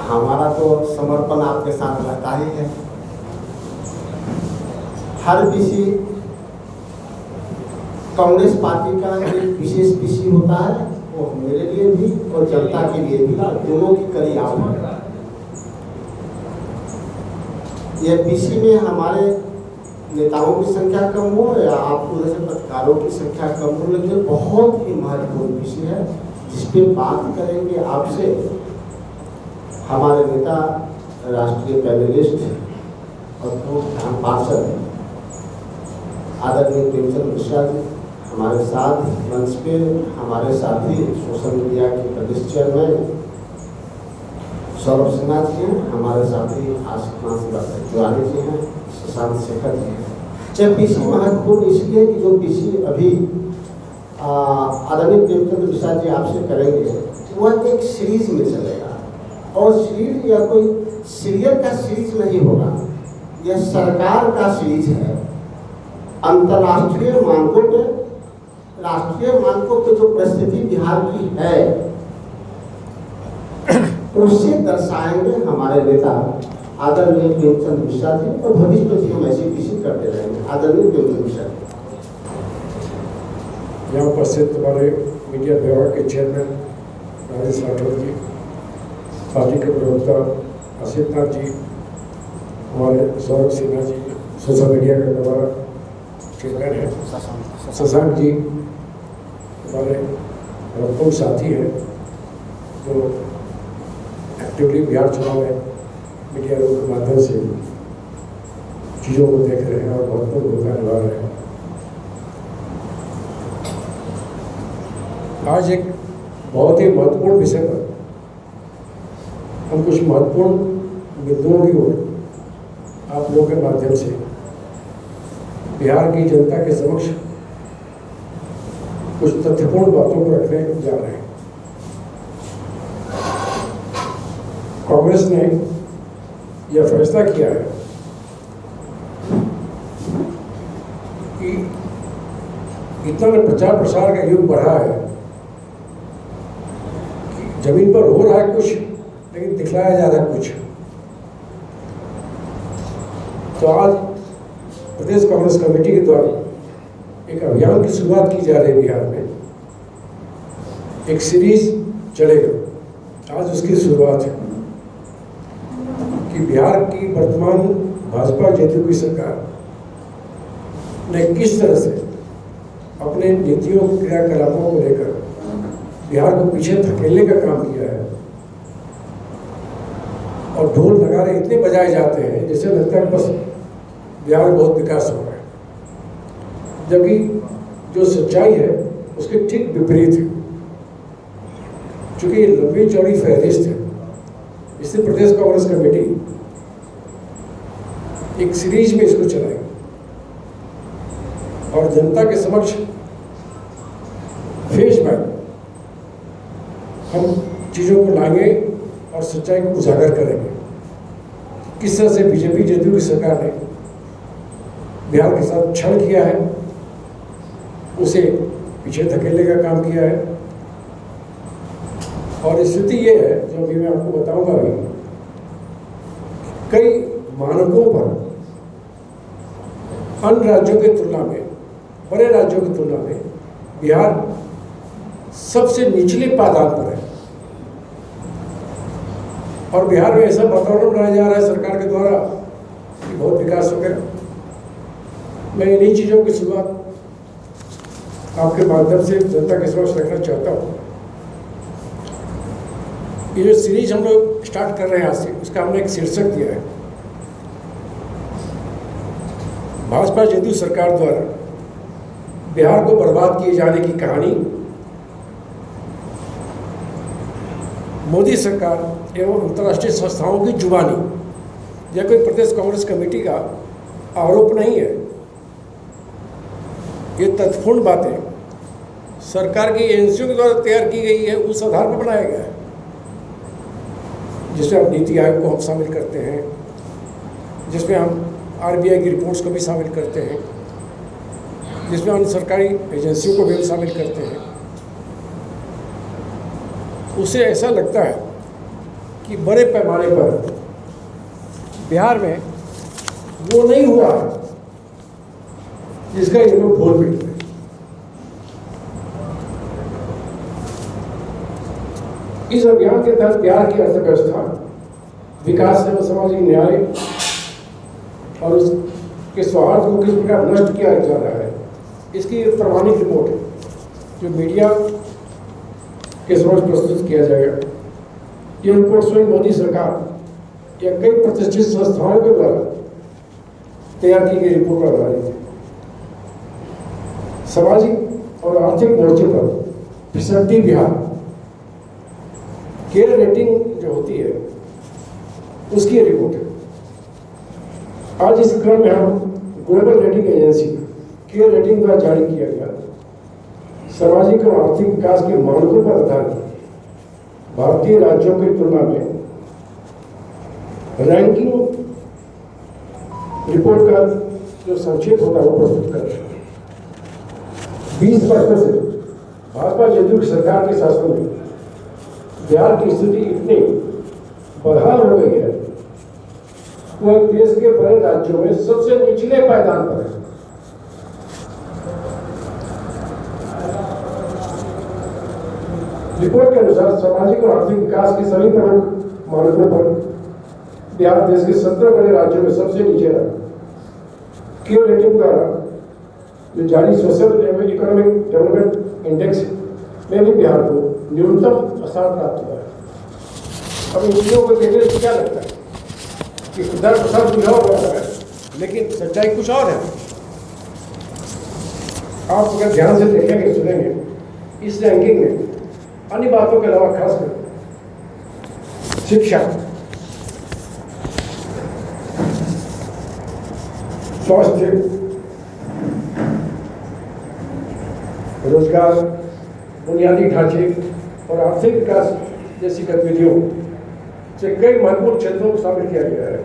हमारा तो समर्पण आपके साथ रहता ही है। हर पीसी कांग्रेस पार्टी का एक विशेष पीसी होता है, वो मेरे लिए भी और जनता के लिए भी, दोनों की कड़ी आप है। ये पीसी में हमारे नेताओं की संख्या कम हो या आपको जैसे पत्रकारों की संख्या कम हो, लेकिन बहुत ही महत्वपूर्ण पीसी है जिस पे बात करेंगे आपसे हमारे नेता, राष्ट्रीय पैनलिस्ट और पूर्व पार्षद आदरणीय प्रेमचंद मिश्रा जी हमारे साथ मंच पे, हमारे साथी सोशल मीडिया के प्रदेश चेयरमैन सौरभ सिन्हा जी हैं, हमारे साथी आशिक तिवारी जी हैं, सुशांत शेखर जी हैं। जब पीसी महत्वपूर्ण इसलिए कि जो पीसी अभी आदरणीय प्रेमचंद मिश्रा जी आपसे करेंगे वह एक सीरीज में चलेगा, और सीरीज या कोई सीरियल का सीरीज नहीं होगा, यह सरकार का सीरीज है। अंतर्राष्ट्रीय मानकों पे, राष्ट्रीय मानकों पे जो परिस्थिति बिहार की है उससे दर्शाएंगे हमारे नेता आदरणीय प्रेमचंद मिश्रा जी, और भविष्य में भी हम ऐसी पीसी करते रहेंगे। आदरणीय प्रेमचंद मिश्रा जी। यहाँ उपस्थित हमारे मीडिया विभाग के चेयरमैन राजेश राठौर जी, पार्टी के प्रवक्ता आशिक जी, हमारे सौरभ सिन्हा जी, सोशल मीडिया का हमारा चेयरमैन है शशांक जी, हमारे महत्वपूर्ण साथी हैं जो एक्टिवली बिहार चुनाव में मीडिया लोगों के माध्यम से चीज़ों को देख रहे हैं और महत्वपूर्ण भूमिका निभा रहे हैं। आज एक बहुत ही महत्वपूर्ण विषय पर हम कुछ महत्वपूर्ण बिंदुओं की ओर आप लोगों के माध्यम से बिहार की जनता के समक्ष कुछ तथ्यपूर्ण बातों को रखने जा रहे हैं। कांग्रेस ने यह फैसला किया है कि इतना प्रचार प्रसार का युग बढ़ा है कि जमीन पर हो रहा है कुछ, लेकिन दिखलाया जा रहा है कुछ। तो आज प्रदेश कांग्रेस कमेटी के द्वारा एक अभियान की शुरुआत की जा रही है बिहार में। एक सीरीज चलेगा, आज उसकी शुरुआत है कि बिहार की वर्तमान भाजपा जेडीयू की सरकार ने किस तरह से अपने नीतियों क्रियाकलापों को लेकर बिहार को पीछे धकेलने का काम किया है। और ढोल नगारे इतने बजाए जाते हैं जैसे लगता है बस बिहार में बहुत विकास हो रहा है, जबकि जो सच्चाई है उसके ठीक विपरीत है। चूंकि ये लंबी चौड़ी फहरिस्त है, इससे प्रदेश कांग्रेस कमेटी एक सीरीज में इसको चलाएगी और जनता के समक्ष फेस बाय हम चीज़ों को लाएंगे और सच्चाई को उजागर करेंगे। किस तरह से बीजेपी जेडीयू की सरकार ने बिहार के साथ छल किया है, उसे पीछे धकेलने का काम किया है। और स्थिति ये है जो अभी मैं आपको बताऊंगा भी, कई मानकों पर अन्य राज्यों की तुलना में, बड़े राज्यों की तुलना में बिहार सबसे निचले पायदान पर है। और बिहार में ऐसा वातावरण बनाया जा रहा है सरकार के द्वारा कि बहुत विकास हो गया। मैं इन्हीं चीज़ों की शुरुआत आपके माध्यम से जनता के समक्ष रखना चाहता हूँ। ये जो सीरीज हम लोग स्टार्ट कर रहे हैं आज से, उसका हमने एक शीर्षक दिया है, भाजपा जेडीयू सरकार द्वारा बिहार को बर्बाद किए जाने की कहानी, मोदी सरकार एवं अंतर्राष्ट्रीय संस्थाओं की जुबानी। यह कोई प्रदेश कांग्रेस कमेटी का आरोप नहीं है, ये तथ्यपूर्ण बातें सरकार की एजेंसियों के द्वारा तैयार की गई है, उस आधार पर बनाया गया है, जिसमें अब नीति आयोग को हम शामिल करते हैं, जिसमें हम आरबीआई की रिपोर्ट्स को भी शामिल करते हैं, जिसमें अन्य सरकारी एजेंसियों को भी शामिल करते हैं। उसे ऐसा लगता है कि बड़े पैमाने पर बिहार में वो नहीं हुआ जिसका ये लोग बोल भी रहे। इस अभियान के तहत बिहार की अर्थव्यवस्था, विकास एवं सामाजिक न्याय और उसके स्वार्थ को किस प्रकार नष्ट किया जा रहा है, इसकी एक प्रमाणित रिपोर्ट है जो मीडिया के समक्ष प्रस्तुत किया जाएगा। यह रिपोर्ट स्वयं मोदी सरकार या कई प्रतिष्ठित संस्थाओं के द्वारा तैयार की गई रिपोर्ट पर आधारित है। सामाजिक और आर्थिक मोर्चे पर फिसलती बिहार केयर रेटिंग जो होती है उसकी रिपोर्ट है। आज इस क्रम में हम global rating agency care rating द्वारा जारी किया गया सामाजिक और आर्थिक विकास के मानकों पर आधारित भारतीय राज्यों की तुलना में रैंकिंग रिपोर्ट का जो संक्षेप होता है वो प्रस्तुत कर रहे हैं। 20 वर्षों से भाजपा जदयू की सरकार के शासन में बिहार की स्थिति इतनी बदहाल हो गई है वह देश के बड़े राज्यों में सबसे निचले पायदान पर है। रिपोर्ट के अनुसार सामाजिक और आर्थिक विकास के सभी प्रमुख मानकों पर बिहार देश के 17 बड़े राज्यों में सबसे नीचे रहा। केयर रेटिंग द्वारा जो जारी सोशल एवं इकोनॉमिक डेवलपमेंट इंडेक्स में भी बिहार को न्यूनतम स्थान प्राप्त हुआ है। अब इन चीजों को देखने से क्या लगता है कि खुदार प्रसाद बुझा हुआ है, लेकिन सच्चाई कुछ और है। आप अगर ध्यान से देखेंगे सुनेंगे इस रैंकिंग में अन्य बातों के अलावा खासकर शिक्षा, स्वास्थ्य, रोजगार, बुनियादी ढांचे और आर्थिक विकास जैसी गतिविधियों से कई महत्वपूर्ण क्षेत्रों को शामिल किया गया है,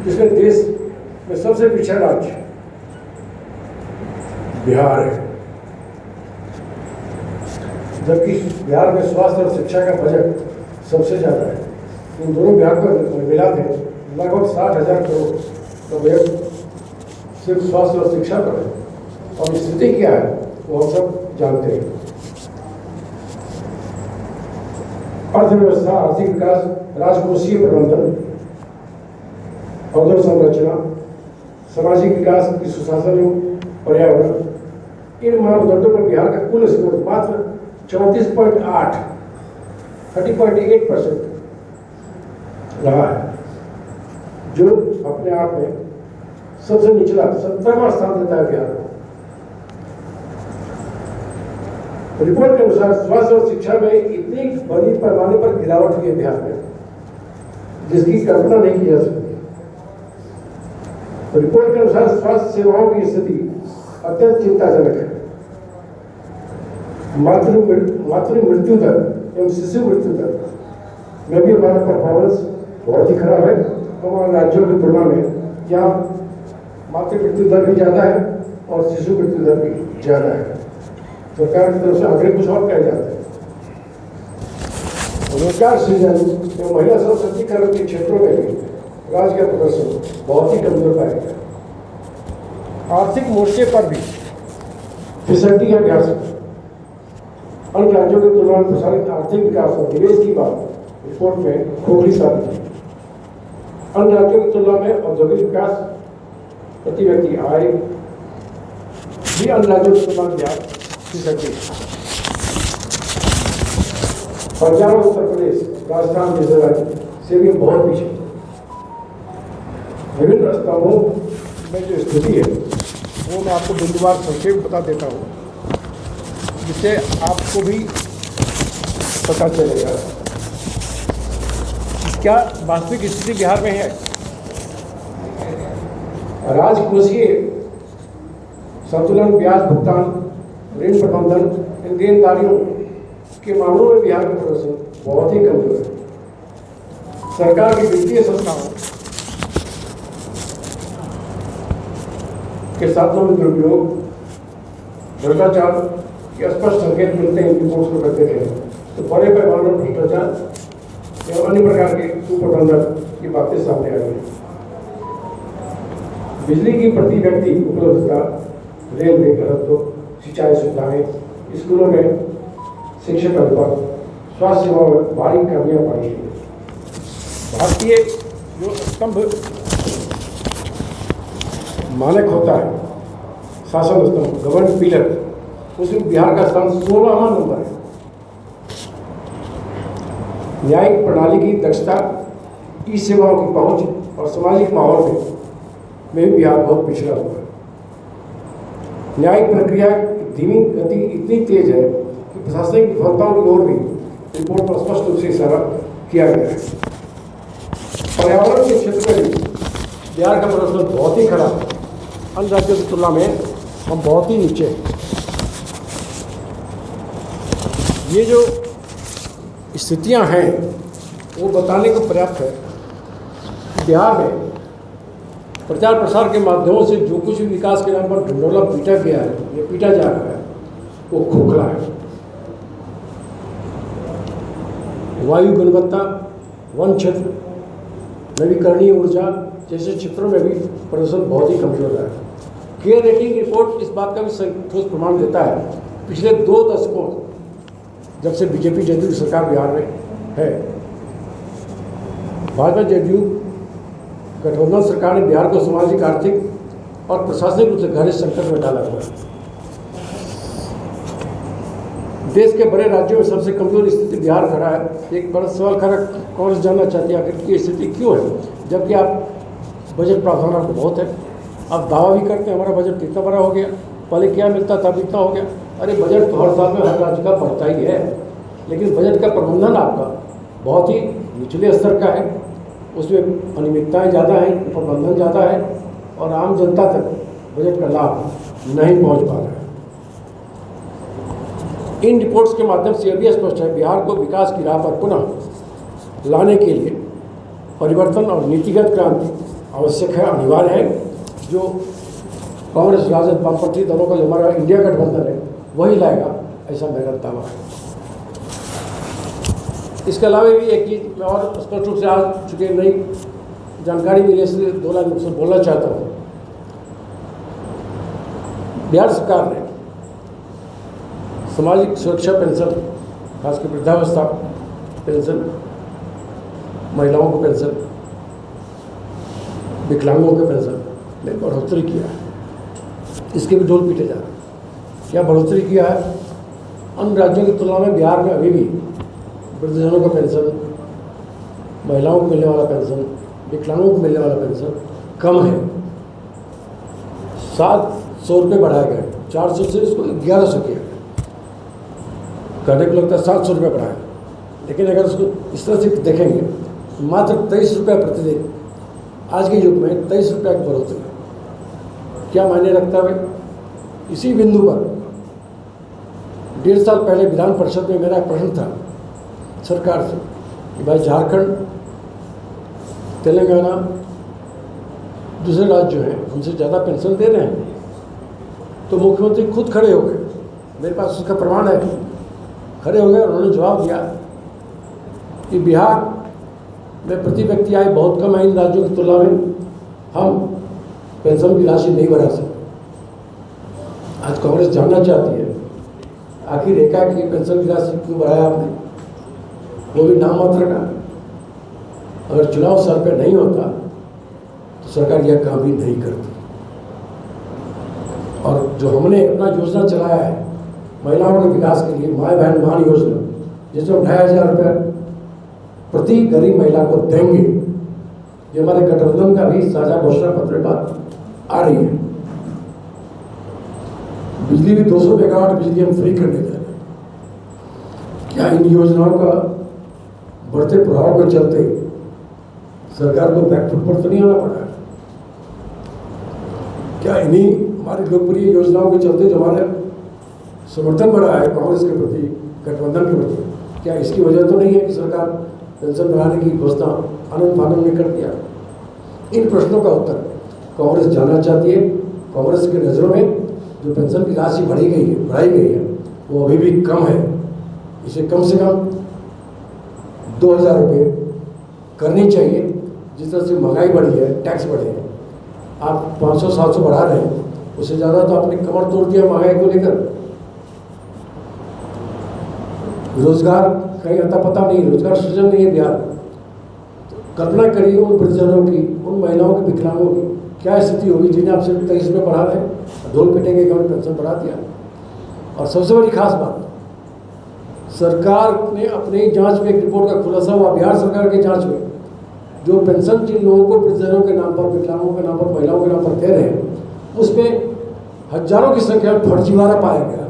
जिसमें देश में सबसे पिछड़ा राज्य बिहार है। जबकि बिहार में स्वास्थ्य और शिक्षा का बजट सबसे ज़्यादा है। इन दोनों बिहार को मिला के लगभग 60,000 करोड़ का बजट सिर्फ स्वास्थ्य और शिक्षा पर है। और स्थिति क्या है वो हम सब जानते हैं। अर्थव्यवस्था, आर्थिक विकास, राजकोषीय प्रबंधन, अवसंरचना, सामाजिक विकास की सुशासन एवं पर्यावरण, इन मापदंडों पर बिहार का कुल स्कोर मात्र 34.8 30.8% रहा है, जो अपने आप में सबसे निचला 70वां स्थान देता है बिहार को। रिपोर्ट के अनुसार स्वास्थ्य और शिक्षा में इतनी बड़ी पैमाने पर गिरावट हुई है बिहार में जिसकी कल्पना नहीं की जा सकती। रिपोर्ट के अनुसार स्वास्थ्य सेवाओं की स्थिति अत्यंत चिंताजनक है। मातृ मृत्यु दर एवं शिशु मृत्यु दर में भी हमारा परफॉर्मेंस बहुत ही खराब है। हमारे राज्यों की तुलना में यहाँ मातृ मृत्यु दर भी ज़्यादा है और शिशु मृत्यु दर भी ज़्यादा है। सरकार की तरफ से आगे कुछ और कहे जाते हैं। रोजगार सृजन एवं महिला सशक्तिकरण के क्षेत्रों में भी राज्य का प्रदर्शन बहुत ही कमजोर पाया गया। आर्थिक मोर्चे पर भी फिसलती है बिहार से। अन्य राज्यों की तुलना में प्रसारित आर्थिक विकास और निवेश की बात रिपोर्ट में खोखली साबित है। अन्य राज्यों की तुलना में औद्योगिक विकास, प्रति व्यक्ति आय भी अन्य राज्यों की तुलना में बिहार फिसलती है। पंजाब, उत्तर प्रदेश, राजस्थान जैसे राज्य से भी बहुत पीछे। विभिन्न स्तंभों में जो स्थिति है वो मैं आपको बिंदुवार संक्षेप बता देता हूँ, जिससे आपको भी पता चलेगा क्या वास्तविक स्थिति बिहार में है। राजकोषीय संतुलन, ब्याज भुगतान, ऋण प्रबंधन, इन देनदारियों के मामलों में बिहार का प्रदर्शन बहुत ही कमजोर है। सरकार की वित्तीय संस्थाओं के साधनों में दुरुपयोग, भ्रष्टाचार के स्पष्ट संकेत मिलते हैं। रिपोर्ट्स को करते हैं तो बड़े पैमाने पर भ्रष्टाचार एवं अन्य प्रकार के कुप्रबंधन की बातें सामने आ रही हैं। बिजली की प्रति व्यक्ति उपलब्धता, रेलवे घनत्व, सिंचाई सुविधाएं, स्कूलों में शिक्षक अनुपात, स्वास्थ्य सेवाओं में भारी कमियां पाई गई। भारतीय जो स्तंभ मानक होता है, शासन स्तंभ, गवर्नमेंट पिलर, उसमें बिहार का स्थान 16वां नंबर है। न्यायिक प्रणाली की दक्षता, ई सेवाओं की पहुंच और सामाजिक माहौल में भी बिहार बहुत पिछड़ा हुआ है। न्यायिक प्रक्रिया की धीमी गति इतनी तेज है कि प्रशासनिक विफलताओं की ओर भी रिपोर्ट में स्पष्ट रूप से इशारा किया गया है। पर्यावरण के क्षेत्र में भी बिहार का प्रदर्शन बहुत ही खराब है। अन्य राज्यों की तुलना में हम बहुत ही नीचे हैं। ये जो स्थितियां हैं वो बताने को पर्याप्त है। बिहार में प्रचार प्रसार के माध्यमों से जो कुछ भी विकास के नाम पर ढिंढोरा पीटा गया है या पीटा जा रहा है वो खोखला है। वायु गुणवत्ता, वन क्षेत्र, नवीकरणीय ऊर्जा जैसे क्षेत्रों में भी प्रदर्शन बहुत ही कमजोर रहा है। केयर रेटिंग रिपोर्ट इस बात का भी ठोस प्रमाण देता है। पिछले 2 दशकों जब से बीजेपी जदयू सरकार बिहार में है, भाजपा जदयू गठबंधन सरकार ने बिहार को सामाजिक, आर्थिक और प्रशासनिक रूप से गहरे संकट में डाला हुआ है। देश के बड़े राज्यों में सबसे कमजोर स्थिति बिहार खड़ा है। एक बड़ा सवाल खड़ा कांग्रेस जानना चाहती है आखिर की स्थिति क्यों है, जबकि आप बजट प्रावधान आपको बहुत है। आप दावा भी करते हैं हमारा बजट इतना बड़ा हो गया, पहले क्या मिलता था, इतना हो गया। अरे बजट तो हर साल में हर राज्य का बढ़ता ही है, लेकिन बजट का प्रबंधन आपका बहुत ही निचले स्तर का है। उसमें अनियमितताएँ ज़्यादा हैं, प्रबंधन ज़्यादा है और आम जनता तक बजट का लाभ नहीं पहुंच पा रहा है। इन रिपोर्ट्स के माध्यम से यह भी स्पष्ट है बिहार को विकास की राह पर पुनः लाने के लिए परिवर्तन और नीतिगत क्रांति आवश्यक है, अनिवार्य है। जो कांग्रेस, राजद, वामपंथी दलों का जो हमारा इंडिया गठबंधन है वही लाएगा, ऐसा मेरा दावा है। इसके अलावा भी एक चीज़ मैं और स्पष्ट रूप से आज चुके नई जानकारी मिली इसलिए 2 लाइन से बोलना चाहता हूँ। बिहार सरकार ने सामाजिक सुरक्षा पेंशन, खासकर वृद्धावस्था पेंशन, महिलाओं को पेंशन, विकलांगों के पेंशन में बढ़ोतरी किया है। इसके भी ढोल पीटे जा रहे हैं। क्या बढ़ोतरी किया है? अन्य राज्यों की तुलना में बिहार में अभी भी वृद्धजनों का पेंशन, महिलाओं को मिलने वाला पेंशन, विकलांगों को मिलने वाला पेंशन कम है। 700 रुपये बढ़ाए गए, 400 से इसको 1100 किया गया। कहने को लगता है 700 रुपये बढ़ाए, लेकिन अगर उसको इस तरह से देखेंगे मात्र 23 रुपये प्रतिदिन आज के युग में 23 रुपये की बढ़ोतरी क्या मायने रखता है भाई? इसी बिंदु पर 1.5 साल पहले विधान परिषद में मेरा प्रश्न था सरकार से कि भाई झारखंड, तेलंगाना, दूसरे राज्य जो हैं हमसे ज़्यादा पेंशन दे रहे हैं। तो मुख्यमंत्री खुद खड़े हो गए, मेरे पास उसका प्रमाण है, खड़े हो गए और उन्होंने जवाब दिया कि बिहार में प्रति व्यक्ति आय बहुत कम है इन राज्यों की तुलना में, हम पेंशन की राशि नहीं बढ़ा सकते। आज कांग्रेस जानना चाहती है आखिर एकाएक की पेंशन की राशि क्यों बढ़ाया आपने, वो भी नाम मात्र का। अगर चुनाव सर पे नहीं होता तो सरकार यह काम भी नहीं करती। और जो हमने अपना योजना चलाया है महिलाओं के विकास के लिए, माय बहन मान योजना, जिसमें 2500 रुपये प्रति गरीब महिला को देंगे, ये हमारे गठबंधन का भी साझा घोषणा पत्र में बात आ रही है। बिजली भी 200 मेगावाट बिजली हम फ्री करने जा रहे हैं। क्या इन योजनाओं का बढ़ते प्रभाव के चलते सरकार को बैकफुट पर तो नहीं आना पड़ा है? क्या इन्हीं हमारी लोकप्रिय योजनाओं के चलते जो हमारे समर्थन बढ़ा है कांग्रेस के प्रति, गठबंधन के प्रति, क्या इसकी वजह तो नहीं है कि सरकार पेंशन बढ़ाने की घोषणा आनंद फानंद में कर दिया? इन प्रश्नों का उत्तर कांग्रेस जानना चाहती है। कांग्रेस के नज़रों में जो पेंशन की राशि बढ़ाई गई है वो अभी भी कम है। इसे कम से कम 2,000 रुपये करनी चाहिए। जिस तरह से महंगाई बढ़ी है, टैक्स बढ़े हैं, आप 500-700 बढ़ा रहे हैं, उससे ज़्यादा तो आपने कमर तोड़ दिया महंगाई को लेकर। रोजगार कहीं अता पता नहीं, रोजगार सृजन नहीं है बिहार में। तो कल्पना करिए उन वृद्धजनों की, उन महिलाओं की, विकलांगों की क्या स्थिति होगी जिन्हें आप सिर्फ 23 रुपये बढ़ा रहे हैं, ढोल पिटेंगे कि हमने पेंशन बढ़ा दिया। और सबसे बड़ी खास बात, सरकार ने अपनी जांच में एक रिपोर्ट का खुलासा हुआ, बिहार सरकार की जांच में, जो पेंशन जिन लोगों को वृद्धजनों के नाम पर, विकलांगों के नाम पर, महिलाओं के नाम पर दे रहे हैं, उसमें हजारों की संख्या में फर्जीवाड़ा पाया गया।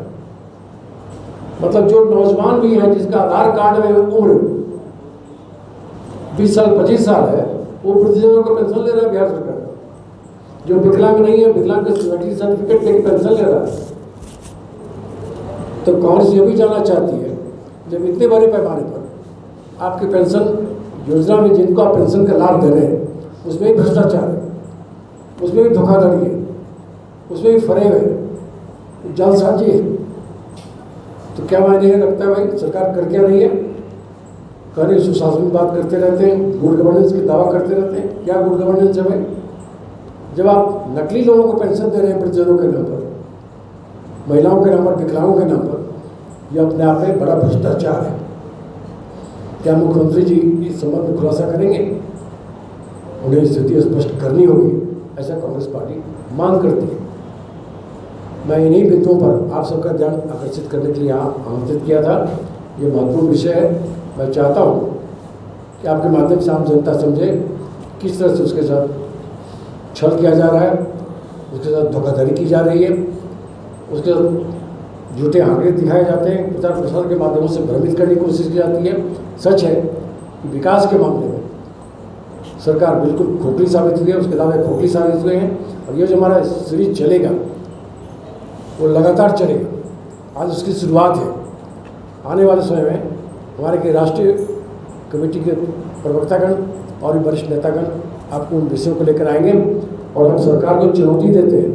मतलब जो नौजवान भी हैं जिसका आधार कार्ड में उम्र 20 साल 25 साल है, वो वृद्धजनों को पेंशन ले रहा है बिहार सरकार। जो विकलांग नहीं है, विकलांग का सर्टिफिकेट लेके पेंशन ले रहा है। तो कांग्रेस ये भी जानना चाहती है, जब इतने बड़े पैमाने पर आपकी पेंशन योजना में जिनको आप पेंशन का लाभ दे रहे हैं, उसमें भी भ्रष्टाचार है, उसमें भी धोखाधड़ी है, उसमें भी फरेब है, जालसाजी है, तो क्या मायने रखता है भाई सरकार कर क्या रही है? करें सुशासन की बात करते रहते हैं, गुड गवर्नेंस की दावा करते रहते हैं। क्या गुड गवर्नेंस है भाई? जब आप नकली लोगों को पेंशन दे रहे हैं वृद्धजनों के नाम पर, महिलाओं के नाम पर, विकलांगों के नाम पर, यह अपने आप में बड़ा भ्रष्टाचार है। क्या मुख्यमंत्री जी इस संबंध में खुलासा करेंगे? उन्हें स्थिति स्पष्ट करनी होगी, ऐसा कांग्रेस पार्टी मांग करती है। मैं इन्हीं बिंदुओं पर आप सबका ध्यान आकर्षित करने के लिए यहाँ आमंत्रित किया था। ये महत्वपूर्ण विषय है। मैं चाहता हूँ कि आपके माध्यम से आम जनता समझे किस तरह से उसके साथ छल किया जा रहा है, उसके साथ धोखाधड़ी की जा रही है, उसके साथ झूठे आंकड़े दिखाए जाते हैं, प्रचार प्रसार के माध्यमों से भ्रमित करने की कोशिश की जाती है। सच है कि विकास के मामले में सरकार बिल्कुल खोखली साबित हुई है, उसके दावे खोखली साबित हुए हैं। और ये जो हमारा सीरीज चलेगा वो लगातार चलेगा। आज उसकी शुरुआत है। आने वाले समय में हमारे के राष्ट्रीय कमेटी के प्रवक्तागण और भी वरिष्ठ नेतागण आपको उन विषयों को लेकर आएंगे और हम सरकार को चुनौती देते हैं।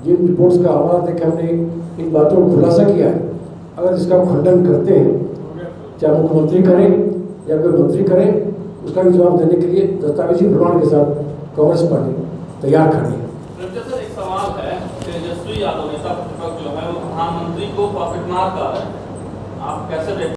जिन रिपोर्ट्स का हवाला देकर हमने इन बातों को खुलासा किया है, अगर इसका खंडन करते हैं, चाहे मुख्यमंत्री करें या कोई मंत्री करें, उसका भी जवाब देने के लिए दस्तावेजी प्रमाण के साथ कांग्रेस पार्टी तैयार खड़ी है। सर, एक सवाल है, तेजस्वी यादव नेता प्रतिपक्ष जो है वो प्रधानमंत्री को पॉकेट मार कर रहे हैं, आप कैसे